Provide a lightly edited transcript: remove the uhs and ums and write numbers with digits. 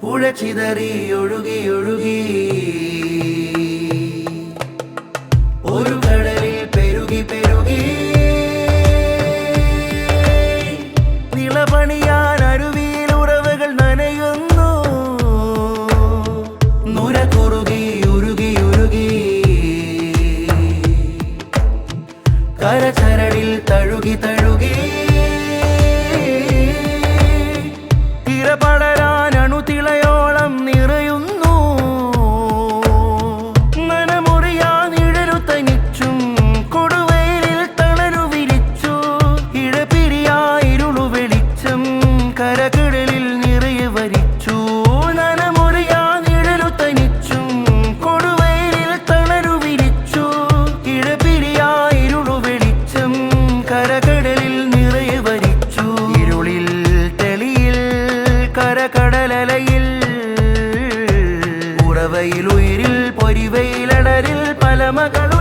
ഉഴച്ചിതറി ഒഴുകി ഒഴുകി ഒരു കടലിൽ പെരുകി പെരുകി നിളപണിയാൻ അരുവിയിൽ ഉറവകൾ നനയുന്നു നുര കുറുകി ഉരുകി ഉരുകി കരചരടിൽ തഴുകി തഴുകി തിരപടരാൻ അണുതിളയോളം നിറയുന്നു നനമുറിയാൻ ഇഴലു തനിച്ചും കൊടുവയിലിൽ തളരു വിരിച്ചു ഇഴപിരിയായിരുളു വെളിച്ചം കരകടലിൽ നിറയെ വരിച്ചു നനമുറിയാൻ ഇഴലു തനിച്ചും കൊടുവയിലിൽ തളരു വിരിച്ചു ഇഴപിരിയായിരുളു വെളിച്ചം കരകടലിൽ നിറയെ വരിച്ചു ഇരുളിൽ തെളിയിൽ കരകടലലയിൽ ഉറവയിൽ ഉയിരിൽ പൊരിവയിലടരിൽ പല മകളും